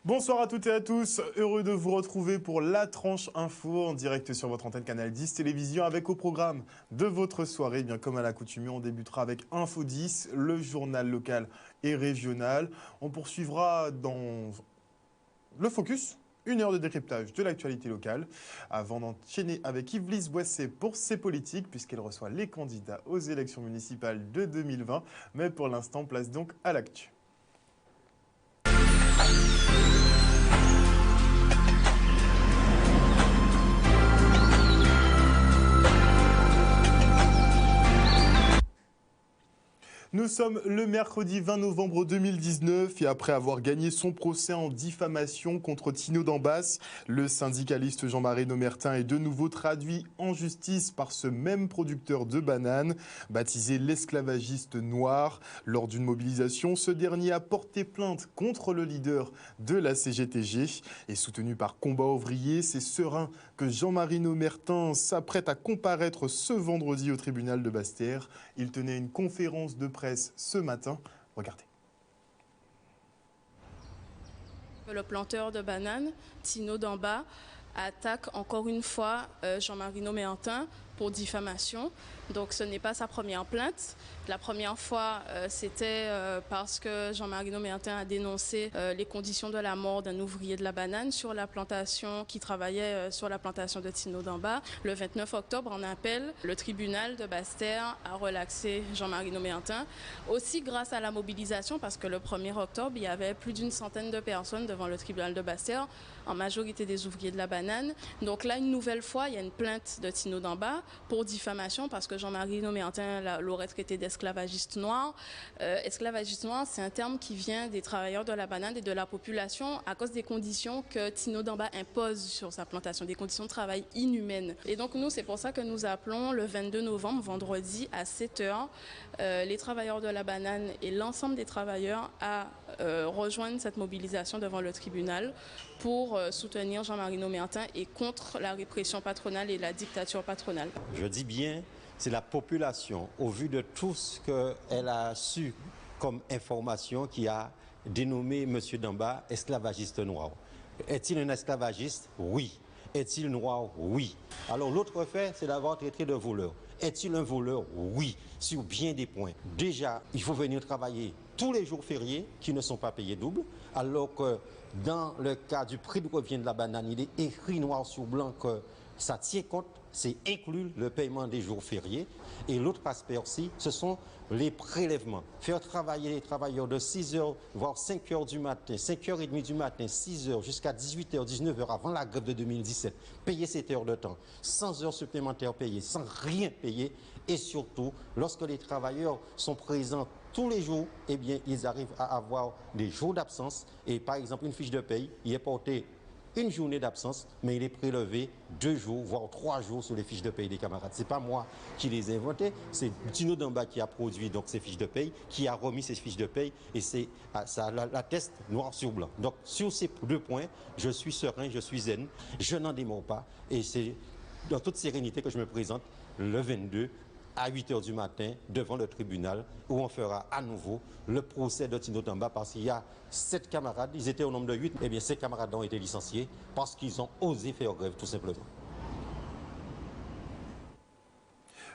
Bonsoir à toutes et à tous, heureux de vous retrouver pour la tranche info en direct sur votre antenne Canal 10 Télévision avec au programme de votre soirée. Bien comme à l'accoutumée, on débutera avec Info 10, le journal local et régional. On poursuivra dans le focus, une heure de décryptage de l'actualité locale, avant d'enchaîner avec Yves-Lise Boisset pour ses politiques, puisqu'elle reçoit les candidats aux élections municipales de 2020. Mais pour l'instant, place donc à l'actu. Nous sommes le mercredi 20 novembre 2019 et après avoir gagné son procès en diffamation contre Tino Dambas, le syndicaliste Jean-Marie Nomertin est de nouveau traduit en justice par ce même producteur de bananes, baptisé l'esclavagiste noir. Lors d'une mobilisation, ce dernier a porté plainte contre le leader de la CGTG et soutenu par Combat Ouvrier, c'est serein que Jean-Marie Nomertin s'apprête à comparaître ce vendredi au tribunal de Basse-Terre. Il tenait une conférence de presse ce matin. Regardez. Le planteur de bananes, Tino Dambas, attaque encore une fois Jean-Marie Nomertin pour diffamation. Donc ce n'est pas sa première plainte. La première fois, c'était parce que Jean-Marie Nomertin a dénoncé les conditions de la mort d'un ouvrier de la banane sur la plantation, qui travaillait sur la plantation de Tino Dambas. Le 29 octobre, en appel, le tribunal de Basse-Terre a relaxé Jean-Marie Nomertin. Aussi grâce à la mobilisation, parce que le 1er octobre, il y avait plus d'une centaine de personnes devant le tribunal de Basse-Terre, en majorité des ouvriers de la banane. Donc là, une nouvelle fois, il y a une plainte de Tino Dambas pour diffamation, parce que Jean-Marie Nomertin l'aurait traité d'esclavagiste noir. Esclavagiste noir, c'est un terme qui vient des travailleurs de la banane et de la population à cause des conditions que Tino Dambas impose sur sa plantation, des conditions de travail inhumaines. Et donc nous, c'est pour ça que nous appelons le 22 novembre, vendredi, à 7h, les travailleurs de la banane et l'ensemble des travailleurs à rejoindre cette mobilisation devant le tribunal pour soutenir Jean-Marie Nomertin et contre la répression patronale et la dictature patronale. Je dis bien, c'est la population, au vu de tout ce qu'elle a su comme information, qui a dénommé M. Dambas esclavagiste noir. Est-il un esclavagiste? Oui. Est-il noir? Oui. Alors l'autre fait, c'est d'avoir traité de voleur. Est-il un voleur? Oui, sur bien des points. Déjà, il faut venir travailler tous les jours fériés qui ne sont pas payés double, alors que dans le cas du prix de revient de la banane, il est écrit noir sur blanc que ça tient compte, c'est inclus le paiement des jours fériés. Et l'autre aspect aussi, ce sont les prélèvements. Faire travailler les travailleurs de 6h, voire 5h du matin, 5h30 du matin, 6h jusqu'à 18h, 19h avant la grève de 2017. Payer 7 heures de temps, sans heures supplémentaires payées, sans rien payer. Et surtout, lorsque les travailleurs sont présents tous les jours, eh bien, ils arrivent à avoir des jours d'absence. Et par exemple, une fiche de paye, il est porté une journée d'absence, mais il est prélevé 2 jours, voire 3 jours sur les fiches de paye des camarades. Ce n'est pas moi qui les ai inventées, c'est Tino Dambas qui a produit donc ces fiches de paye, qui a remis ces fiches de paye, et ça l'atteste noir sur blanc. Donc sur ces 2 points, je suis serein, je suis zen, je n'en démords pas, et c'est dans toute sérénité que je me présente le 22 à 8h du matin devant le tribunal où on fera à nouveau le procès de Tino Dambas, parce qu'il y a 7 camarades, ils étaient au nombre de 8, et bien ces camarades ont été licenciés parce qu'ils ont osé faire grève tout simplement.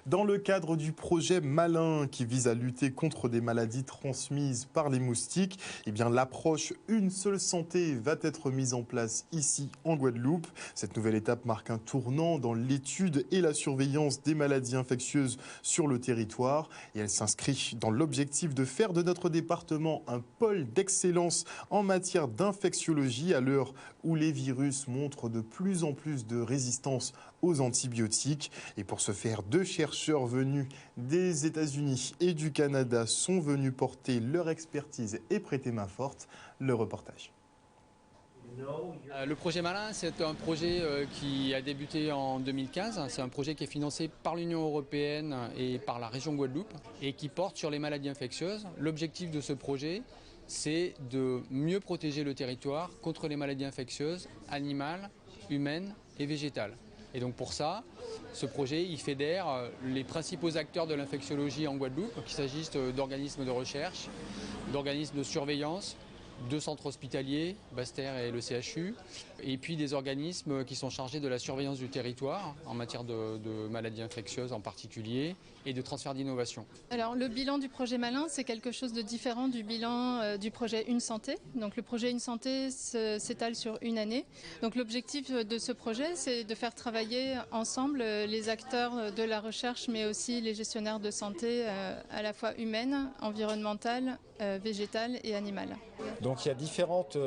Dans le cadre du projet Malin qui vise à lutter contre des maladies transmises par les moustiques, eh bien l'approche Une seule santé va être mise en place ici en Guadeloupe. Cette nouvelle étape marque un tournant dans l'étude et la surveillance des maladies infectieuses sur le territoire. Et elle s'inscrit dans l'objectif de faire de notre département un pôle d'excellence en matière d'infectiologie à l'heure où les virus montrent de plus en plus de résistance aux antibiotiques. Et pour ce faire, 2 chercheurs venus des États-Unis et du Canada sont venus porter leur expertise et prêter main forte. Le reportage. Le projet Malin, c'est un projet qui a débuté en 2015. C'est un projet qui est financé par l'Union européenne et par la région Guadeloupe et qui porte sur les maladies infectieuses. L'objectif de ce projet, c'est de mieux protéger le territoire contre les maladies infectieuses animales, humaines et végétales. Et donc pour ça, ce projet, il fédère les principaux acteurs de l'infectiologie en Guadeloupe, qu'il s'agisse d'organismes de recherche, d'organismes de surveillance, 2 centres hospitaliers, Basse-Terre et le CHU, et puis des organismes qui sont chargés de la surveillance du territoire en matière de maladies infectieuses en particulier et de transfert d'innovation. Alors le bilan du projet Malin, c'est quelque chose de différent du bilan du projet Une Santé. Donc le projet Une Santé s'étale sur une année. Donc l'objectif de ce projet, c'est de faire travailler ensemble les acteurs de la recherche, mais aussi les gestionnaires de santé à la fois humaine, environnementale, végétale et animale. Donc il y a différentes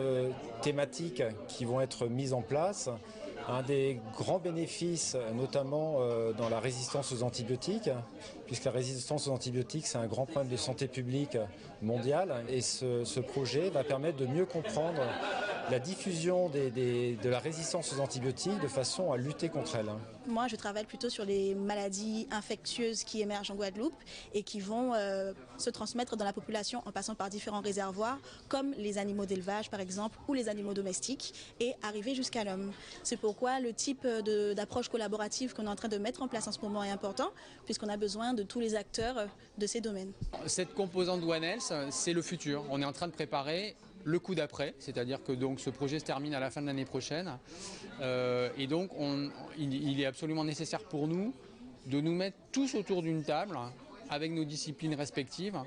thématiques qui vont être mises en place. Un des grands bénéfices, notamment dans la résistance aux antibiotiques, puisque la résistance aux antibiotiques, c'est un grand problème de santé publique mondiale. Et ce projet va permettre de mieux comprendre la diffusion de la résistance aux antibiotiques de façon à lutter contre elle. Moi, je travaille plutôt sur les maladies infectieuses qui émergent en Guadeloupe et qui vont se transmettre dans la population en passant par différents réservoirs, comme les animaux d'élevage par exemple, ou les animaux domestiques, et arriver jusqu'à l'homme. C'est pourquoi le type d'approche collaborative qu'on est en train de mettre en place en ce moment est important, puisqu'on a besoin de tous les acteurs de ces domaines. Cette composante One Health, c'est le futur. On est en train de préparer le coup d'après, c'est-à-dire que donc ce projet se termine à la fin de l'année prochaine et donc il est absolument nécessaire pour nous de nous mettre tous autour d'une table avec nos disciplines respectives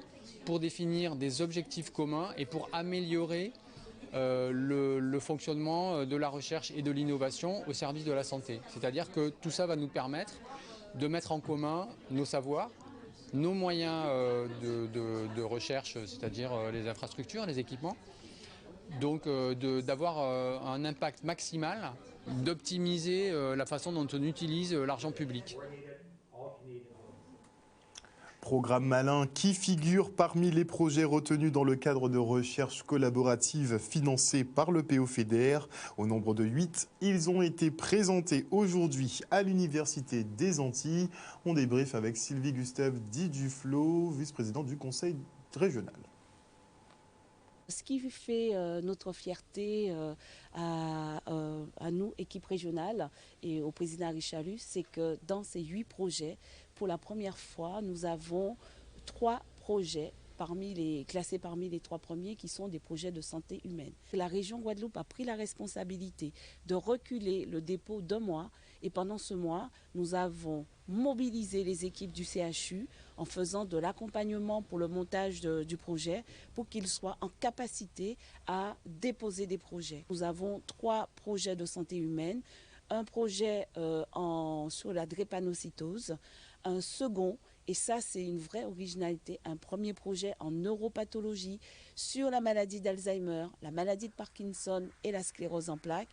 pour définir des objectifs communs et pour améliorer le fonctionnement de la recherche et de l'innovation au service de la santé. C'est-à-dire que tout ça va nous permettre de mettre en commun nos savoirs, nos moyens de recherche, c'est-à-dire les infrastructures, les équipements, donc d'avoir un impact maximal, d'optimiser la façon dont on utilise l'argent public. Programme Malin qui figure parmi les projets retenus dans le cadre de recherche collaborative financés par le PO-FEDER. Au nombre de 8, ils ont été présentés aujourd'hui à l'Université des Antilles. On débriefe avec Sylvie Gustave Diduflo, vice-président du Conseil régional. Ce qui fait notre fierté à nous, équipe régionale, et au président Richalus, c'est que dans ces 8 projets, pour la première fois, nous avons 3 projets classés parmi les 3 premiers qui sont des projets de santé humaine. La région Guadeloupe a pris la responsabilité de reculer le dépôt d'1 mois et pendant ce mois, nous avons mobilisé les équipes du CHU en faisant de l'accompagnement pour le montage du projet pour qu'ils soient en capacité à déposer des projets. Nous avons 3 projets de santé humaine, un projet sur la drépanocytose, un second, et ça c'est une vraie originalité, un premier projet en neuropathologie sur la maladie d'Alzheimer, la maladie de Parkinson et la sclérose en plaques,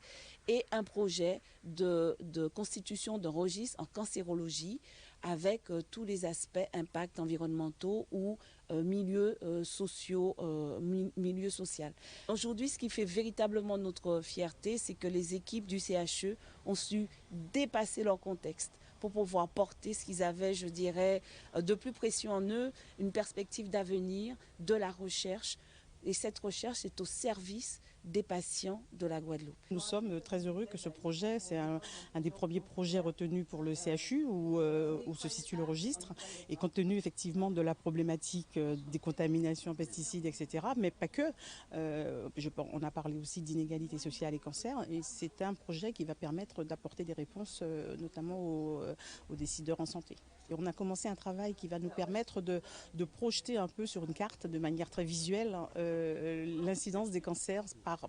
et un projet de constitution d'un registre en cancérologie avec tous les aspects impacts environnementaux ou milieu social. Aujourd'hui, ce qui fait véritablement notre fierté, c'est que les équipes du CHE ont su dépasser leur contexte pour pouvoir porter ce qu'ils avaient, je dirais, de plus précieux en eux, une perspective d'avenir, de la recherche. Et cette recherche est au service des patients de la Guadeloupe. Nous sommes très heureux que ce projet, c'est un des premiers projets retenus pour le CHU où se situe le registre. Et compte tenu effectivement de la problématique des contaminations, pesticides, etc., mais pas que, on a parlé aussi d'inégalité sociale et cancer. Et c'est un projet qui va permettre d'apporter des réponses notamment aux décideurs en santé. Et on a commencé un travail qui va nous permettre de projeter un peu sur une carte de manière très visuelle l'incidence des cancers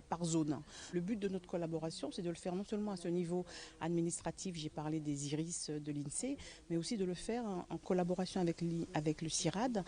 par zone. Le but de notre collaboration, c'est de le faire non seulement à ce niveau administratif, j'ai parlé des IRIS de l'INSEE, mais aussi de le faire en collaboration avec le CIRAD,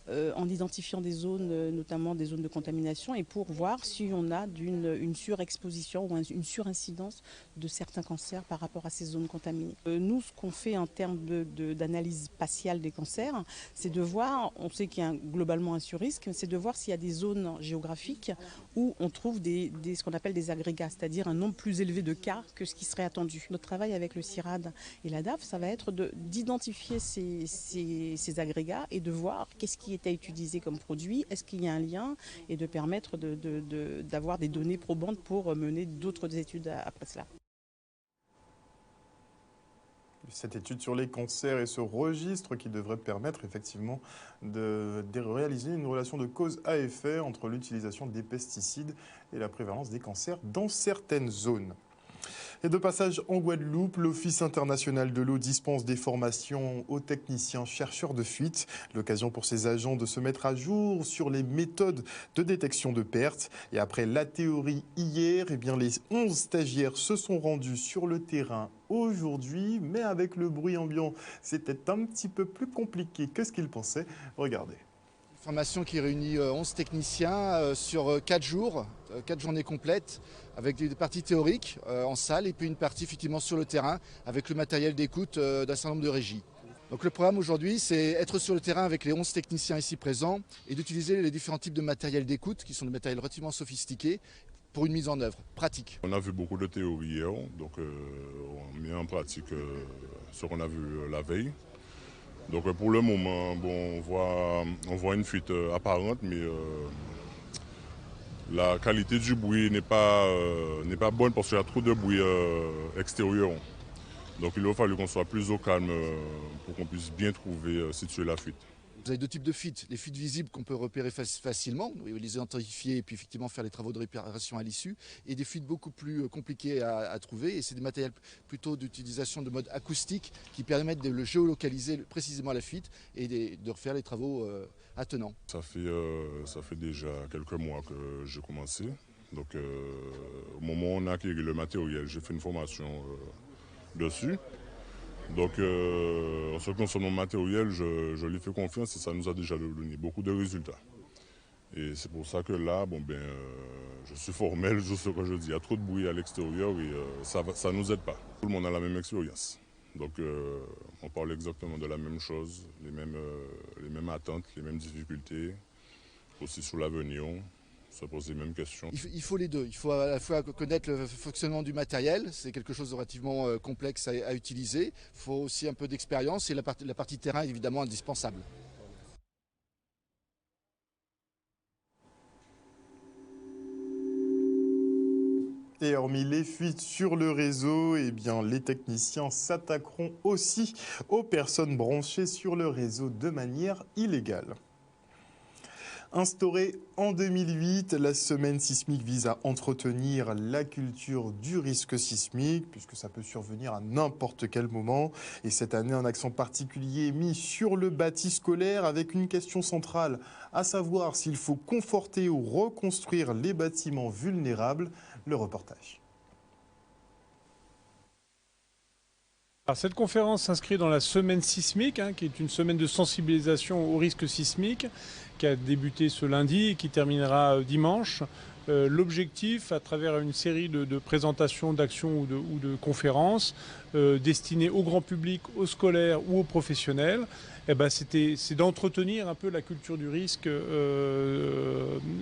en identifiant des zones, notamment des zones de contamination, et pour voir si on a une surexposition ou une surincidence de certains cancers par rapport à ces zones contaminées. Nous, ce qu'on fait en termes d'analyse spatiale des cancers, c'est de voir, on sait qu'il y a globalement un surrisque, c'est de voir s'il y a des zones géographiques où on trouve ce qu'on appelle des agrégats, c'est-à-dire un nombre plus élevé de cas que ce qui serait attendu. Notre travail avec le CIRAD et la DAF, ça va être d'identifier ces agrégats et de voir qu'est-ce qui était utilisé comme produit, est-ce qu'il y a un lien, et de permettre d'avoir des données probantes pour mener d'autres études après cela. Cette étude sur les cancers et ce registre qui devrait permettre effectivement de réaliser une relation de cause à effet entre l'utilisation des pesticides et la prévalence des cancers dans certaines zones. Et de passage en Guadeloupe, l'Office international de l'eau dispense des formations aux techniciens chercheurs de fuite. L'occasion pour ces agents de se mettre à jour sur les méthodes de détection de pertes. Et après la théorie hier, eh bien les 11 stagiaires se sont rendus sur le terrain aujourd'hui. Mais avec le bruit ambiant, c'était un petit peu plus compliqué que ce qu'ils pensaient. Regardez. Formation qui réunit 11 techniciens sur 4 jours, 4 journées complètes, avec des parties théoriques en salle et puis une partie effectivement sur le terrain avec le matériel d'écoute d'un certain nombre de régies. Donc le programme aujourd'hui, c'est être sur le terrain avec les 11 techniciens ici présents et d'utiliser les différents types de matériel d'écoute qui sont des matériels relativement sophistiqués pour une mise en œuvre pratique. On a vu beaucoup de théorie hier, donc on met en pratique ce qu'on a vu la veille. Donc pour le moment, bon, on voit une fuite apparente, mais la qualité du bruit n'est pas bonne parce qu'il y a trop de bruit extérieur. Donc il a fallu qu'on soit plus au calme pour qu'on puisse bien trouver, situer la fuite. Vous avez deux types de fuites. Les fuites visibles qu'on peut repérer facilement, les identifier et puis effectivement faire les travaux de réparation à l'issue. Et des fuites beaucoup plus compliquées à trouver. Et c'est des matériels plutôt d'utilisation de mode acoustique qui permettent de le géolocaliser précisément à la fuite et de refaire les travaux attenants. Ça fait déjà quelques mois que j'ai commencé. Donc au moment où on a acquis le matériel, j'ai fait une formation dessus. Donc, en ce qui concerne mon matériel, je lui fais confiance et ça nous a déjà donné beaucoup de résultats. Et c'est pour ça que là, je suis formel sur ce que je dis. Il y a trop de bruit à l'extérieur et ça ne nous aide pas. Tout le monde a la même expérience. Donc, on parle exactement de la même chose, les mêmes attentes, les mêmes difficultés, aussi sur l'avenir. Se pose les mêmes questions. Il faut les deux. Il faut à la fois connaître le fonctionnement du matériel, c'est quelque chose de relativement complexe à utiliser. Il faut aussi un peu d'expérience et la partie terrain est évidemment indispensable. Et hormis les fuites sur le réseau, eh bien, les techniciens s'attaqueront aussi aux personnes branchées sur le réseau de manière illégale. Instaurée en 2008, la semaine sismique vise à entretenir la culture du risque sismique, puisque ça peut survenir à n'importe quel moment. Et cette année, un accent particulier est mis sur le bâti scolaire avec une question centrale, à savoir s'il faut conforter ou reconstruire les bâtiments vulnérables. Le reportage. Alors, cette conférence s'inscrit dans la semaine sismique, qui est une semaine de sensibilisation au risque sismique, qui a débuté ce lundi et qui terminera dimanche. L'objectif, à travers une série de présentations, d'actions ou de conférences destinées au grand public, aux scolaires ou aux professionnels, c'est d'entretenir un peu la culture du risque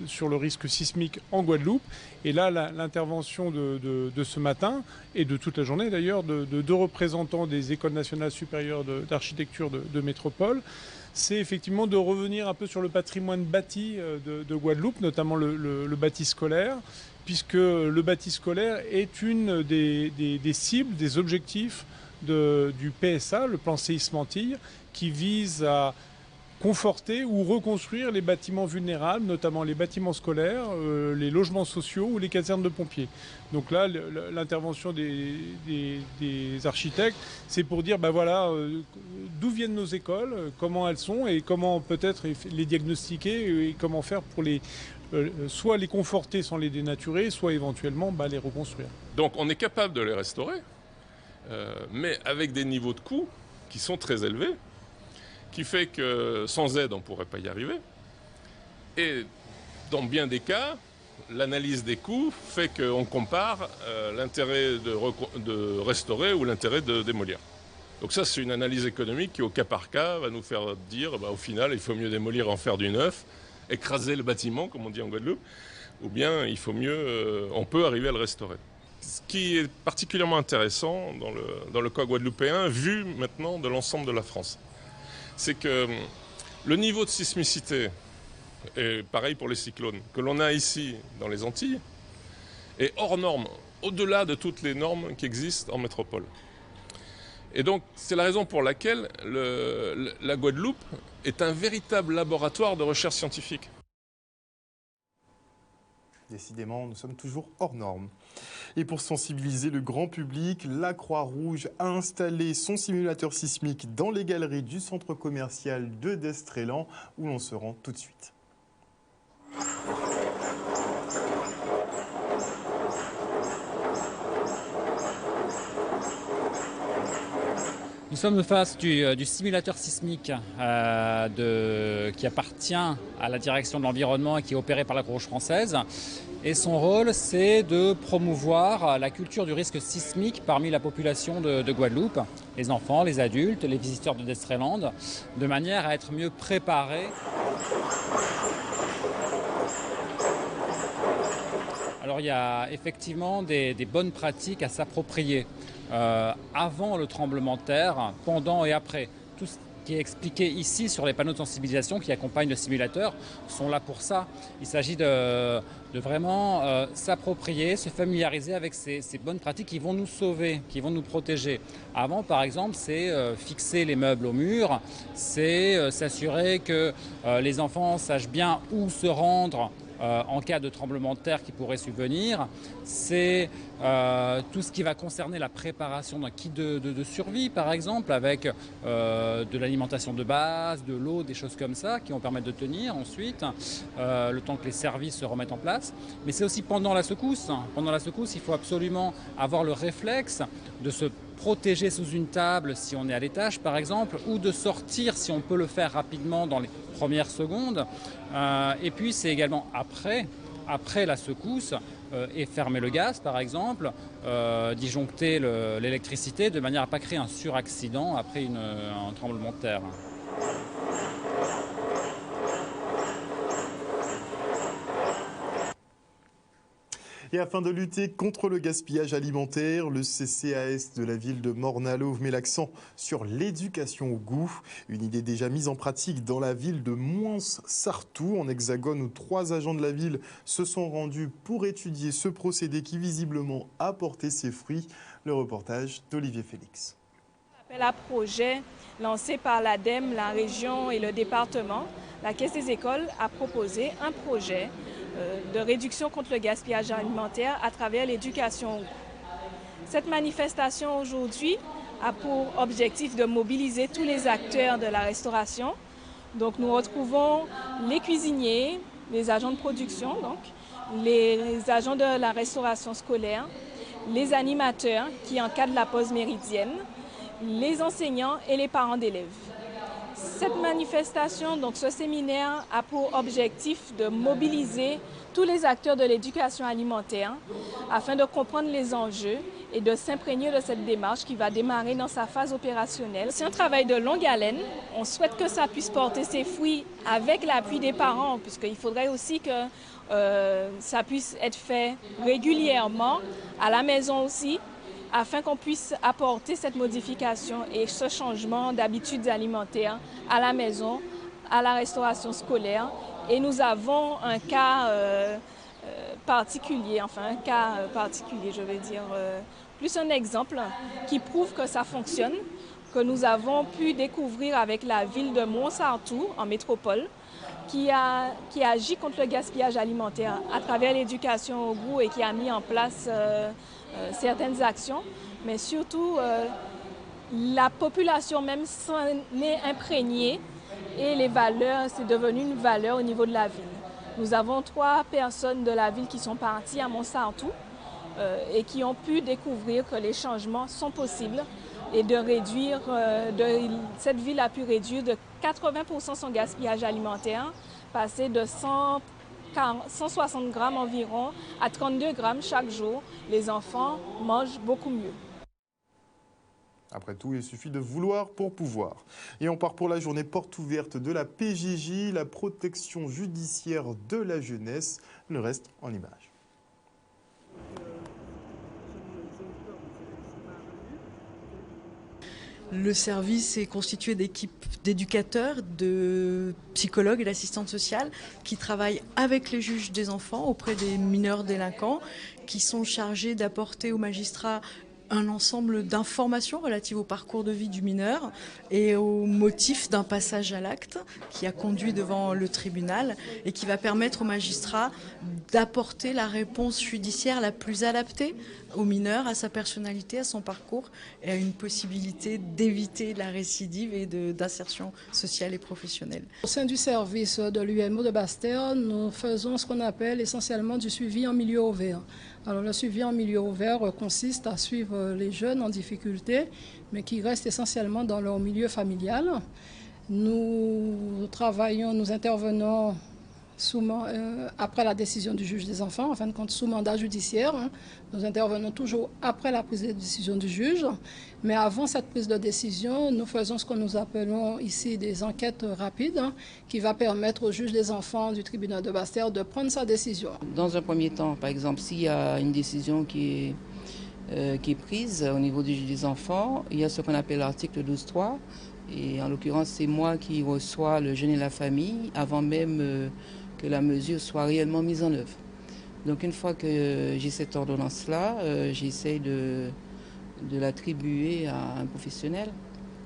sur le risque sismique en Guadeloupe. Et là, l'intervention de ce matin et de toute la journée d'ailleurs de deux représentants des écoles nationales supérieures d'architecture de métropole, c'est effectivement de revenir un peu sur le patrimoine bâti de Guadeloupe, notamment le bâti scolaire, puisque le bâti scolaire est une des cibles, des objectifs du PSA, le plan séisme Antilles, qui vise à conforter ou reconstruire les bâtiments vulnérables, notamment les bâtiments scolaires, les logements sociaux ou les casernes de pompiers. Donc là, l'intervention des architectes, c'est pour dire d'où viennent nos écoles, comment elles sont et comment peut-être les diagnostiquer et comment faire pour soit les conforter sans les dénaturer, soit éventuellement les reconstruire. Donc on est capable de les restaurer, mais avec des niveaux de coûts qui sont très élevés, qui fait que sans aide, on ne pourrait pas y arriver. Et dans bien des cas, l'analyse des coûts fait qu'on compare l'intérêt de restaurer ou l'intérêt de démolir. Donc ça, c'est une analyse économique qui, au cas par cas, va nous faire dire, au final, il faut mieux démolir et en faire du neuf, écraser le bâtiment, comme on dit en Guadeloupe, ou bien il faut mieux, on peut arriver à le restaurer. Ce qui est particulièrement intéressant dans le cas guadeloupéen, vu maintenant de l'ensemble de la France, c'est que le niveau de sismicité, et pareil pour les cyclones, que l'on a ici dans les Antilles, est hors norme, au-delà de toutes les normes qui existent en métropole. Et donc, c'est la raison pour laquelle la Guadeloupe est un véritable laboratoire de recherche scientifique. Décidément, nous sommes toujours hors normes. Et pour sensibiliser le grand public, la Croix-Rouge a installé son simulateur sismique dans les galeries du centre commercial de Destrélan, où l'on se rend tout de suite. Nous sommes face du simulateur sismique qui appartient à la direction de l'environnement et qui est opéré par la Croix-Rouge française. Et son rôle, c'est de promouvoir la culture du risque sismique parmi la population de Guadeloupe, les enfants, les adultes, les visiteurs de Destréland, de manière à être mieux préparés. Alors il y a effectivement des bonnes pratiques à s'approprier avant le tremblement de terre, pendant et après. Tout ce qui est expliqué ici sur les panneaux de sensibilisation qui accompagnent le simulateur sont là pour ça. Il s'agit de vraiment s'approprier, se familiariser avec ces bonnes pratiques qui vont nous sauver, qui vont nous protéger. Avant, par exemple, c'est fixer les meubles au mur, c'est s'assurer que les enfants sachent bien où se rendre en cas de tremblement de terre qui pourrait subvenir. C'est tout ce qui va concerner la préparation d'un kit de survie, par exemple, avec de l'alimentation de base, de l'eau, des choses comme ça, qui vont permettre de tenir ensuite, le temps que les services se remettent en place. Mais c'est aussi pendant la secousse. Pendant la secousse, il faut absolument avoir le réflexe de se protéger sous une table si on est à l'étage, par exemple, ou de sortir si on peut le faire rapidement dans les premières secondes. Et puis c'est également après la secousse, et fermer le gaz par exemple, disjoncter l'électricité de manière à ne pas créer un suraccident après un tremblement de terre. Et afin de lutter contre le gaspillage alimentaire, le CCAS de la ville de Morne-à-l'Eau met l'accent sur l'éducation au goût. Une idée déjà mise en pratique dans la ville de Mouans-Sartoux, en Hexagone, où 3 agents de la ville se sont rendus pour étudier ce procédé qui visiblement a porté ses fruits. Le reportage d'Olivier Félix. Appel à projet lancé par l'ADEME, la région et le département, la Caisse des écoles a proposé un projet de réduction contre le gaspillage alimentaire à travers l'éducation. Cette manifestation aujourd'hui a pour objectif de mobiliser tous les acteurs de la restauration. Donc nous retrouvons les cuisiniers, les agents de production, donc, les agents de la restauration scolaire, les animateurs qui encadrent la pause méridienne, les enseignants et les parents d'élèves. Cette manifestation, donc ce séminaire, a pour objectif de mobiliser tous les acteurs de l'éducation alimentaire afin de comprendre les enjeux et de s'imprégner de cette démarche qui va démarrer dans sa phase opérationnelle. C'est un travail de longue haleine. On souhaite que ça puisse porter ses fruits avec l'appui des parents, puisqu'il faudrait aussi que ça puisse être fait régulièrement, à la maison aussi, afin qu'on puisse apporter cette modification et ce changement d'habitudes alimentaires à la maison, à la restauration scolaire. Et nous avons un cas particulier, je vais dire, plus un exemple qui prouve que ça fonctionne, que nous avons pu découvrir avec la ville de Mouans-Sartoux, en métropole, qui agit contre le gaspillage alimentaire à travers l'éducation au goût et qui a mis en place certaines actions, mais surtout la population même s'en est imprégnée et les valeurs, c'est devenu une valeur au niveau de la ville. Nous avons 3 personnes de la ville qui sont parties à Mouans-Sartoux et qui ont pu découvrir que les changements sont possibles et de réduire, cette ville a pu réduire de 80% son gaspillage alimentaire, passer de 160 grammes environ à 32 grammes chaque jour. Les enfants mangent beaucoup mieux. Après tout, il suffit de vouloir pour pouvoir. Et on part pour la journée porte ouverte de la PJJ, la protection judiciaire de la jeunesse. Le reste en images. Le service est constitué d'équipes d'éducateurs, de psychologues et d'assistantes sociales qui travaillent avec les juges des enfants auprès des mineurs délinquants, qui sont chargés d'apporter aux magistrats un ensemble d'informations relatives au parcours de vie du mineur et au motif d'un passage à l'acte qui a conduit devant le tribunal et qui va permettre au magistrat d'apporter la réponse judiciaire la plus adaptée au mineur, à sa personnalité, à son parcours et à une possibilité d'éviter la récidive et d'insertion sociale et professionnelle. Au sein du service de l'UMO de Basse-Terre, nous faisons ce qu'on appelle essentiellement du suivi en milieu ouvert. Alors le suivi en milieu ouvert consiste à suivre les jeunes en difficulté, mais qui restent essentiellement dans leur milieu familial. Nous travaillons, nous intervenons après la décision du juge des enfants, en fin de compte sous mandat judiciaire. Nous intervenons toujours après la prise de décision du juge, mais avant cette prise de décision, nous faisons ce que nous appelons ici des enquêtes rapides, qui va permettre au juge des enfants du tribunal de Basse-Terre de prendre sa décision. Dans un premier temps, par exemple, s'il y a une décision qui est prise au niveau du juge des enfants, il y a ce qu'on appelle l'article 12.3, et en l'occurrence, c'est moi qui reçois le jeune et la famille avant même que la mesure soit réellement mise en œuvre. Donc une fois que j'ai cette ordonnance-là, j'essaie de l'attribuer à un professionnel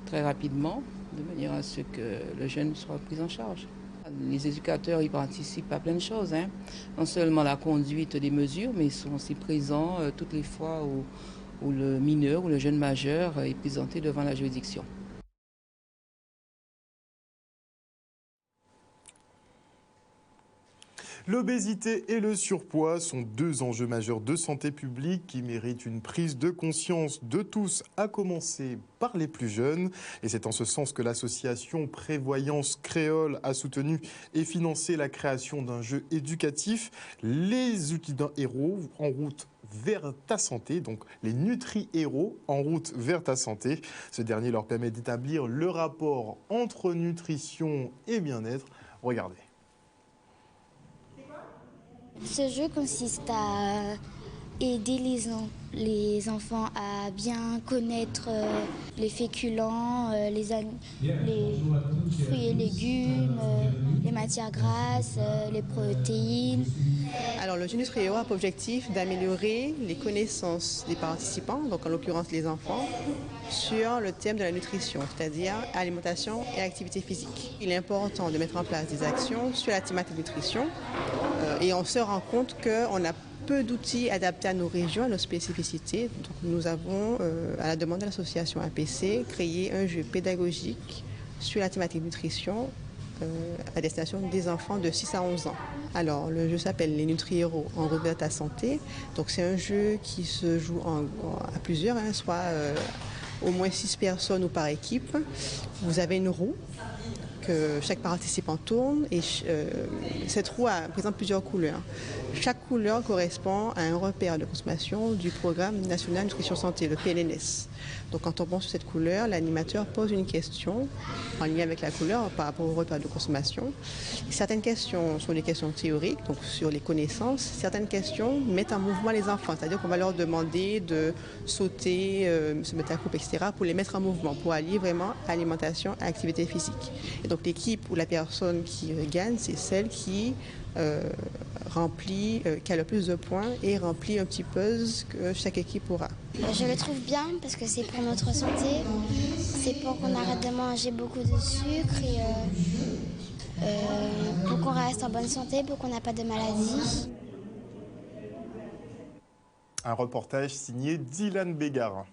très rapidement, de manière à ce que le jeune soit pris en charge. Les éducateurs y participent à plein de choses, hein. Non seulement la conduite des mesures, mais ils sont aussi présents toutes les fois où le mineur ou le jeune majeur est présenté devant la juridiction. L'obésité et le surpoids sont deux enjeux majeurs de santé publique qui méritent une prise de conscience de tous, à commencer par les plus jeunes. Et c'est en ce sens que l'association Prévoyance Créole a soutenu et financé la création d'un jeu éducatif, les outils d'un héros en route vers ta santé, donc les Nutri-Héros en route vers ta santé. Ce dernier leur permet d'établir le rapport entre nutrition et bien-être. Regardez. Ce jeu consiste à aider les enfants à bien connaître les féculents, les fruits et légumes, les matières grasses, les protéines. Alors le jeu Nutri-Héros a pour objectif d'améliorer les connaissances des participants, donc en l'occurrence les enfants, sur le thème de la nutrition, c'est-à-dire alimentation et activité physique. Il est important de mettre en place des actions sur la thématique nutrition et on se rend compte qu'on a peu d'outils adaptés à nos régions, à nos spécificités. Donc, nous avons, à la demande de l'association APC, créé un jeu pédagogique sur la thématique nutrition à destination des enfants de 6 à 11 ans. Alors, le jeu s'appelle les Nutri-Héros en route vers ta santé. Donc, c'est un jeu qui se joue à plusieurs, hein, soit au moins 6 personnes ou par équipe. Vous avez une roue que chaque participant tourne et cette roue présente plusieurs couleurs. Chaque couleur correspond à un repère de consommation du programme national nutrition santé, le PNNS. Donc quand on pense sur cette couleur, l'animateur pose une question en lien avec la couleur par rapport au repère de consommation. Et certaines questions sont des questions théoriques, donc sur les connaissances. Certaines questions mettent en mouvement les enfants, c'est-à-dire qu'on va leur demander de sauter, se mettre à coupe, etc. pour les mettre en mouvement, pour allier vraiment alimentation et activité physique. Et donc l'équipe ou la personne qui gagne, c'est celle qui qui a le plus de points et remplit un petit puzzle que chaque équipe aura. Je le trouve bien parce que c'est pour notre santé, c'est pour qu'on arrête de manger beaucoup de sucre et pour qu'on reste en bonne santé, pour qu'on n'ait pas de maladies. Un reportage signé Dylan Bégard.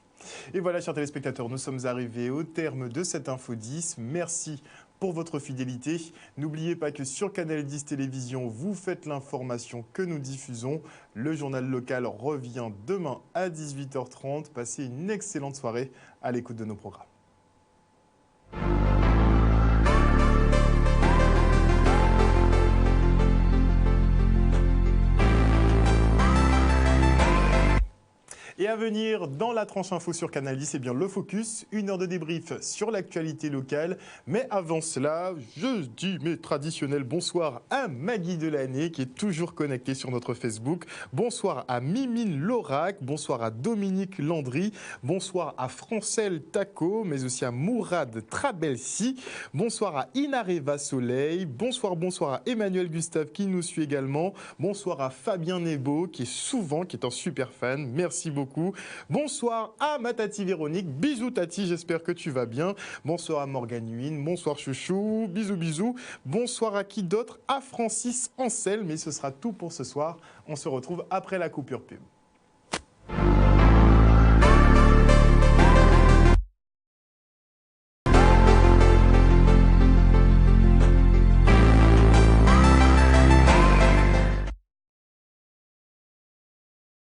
Et voilà, chers téléspectateurs, nous sommes arrivés au terme de cette Info 10. Merci pour votre fidélité. N'oubliez pas que sur Canal 10 Télévision, vous faites l'information que nous diffusons. Le journal local revient demain à 18h30. Passez une excellente soirée à l'écoute de nos programmes. Et à venir dans la tranche info sur Canal 10, eh bien le focus, 1 heure de débrief sur l'actualité locale. Mais avant cela, je dis mes traditionnels bonsoir à Maggie Delaney qui est toujours connectée sur notre Facebook. Bonsoir à Mimine Lorac, bonsoir à Dominique Landry, bonsoir à Francel Taco, mais aussi à Mourad Trabelsi. Bonsoir à Inareva Soleil, bonsoir à Emmanuel Gustave qui nous suit également. Bonsoir à Fabien Nebo qui est un super fan, merci beaucoup. beaucoup. Bonsoir à ma tati Véronique. Bisous tati, j'espère que tu vas bien. Bonsoir à Morgane Huyn. Bonsoir chouchou. Bisous, bisous. Bonsoir à qui d'autre? À Francis Ancel. Mais ce sera tout pour ce soir. On se retrouve après la coupure pub.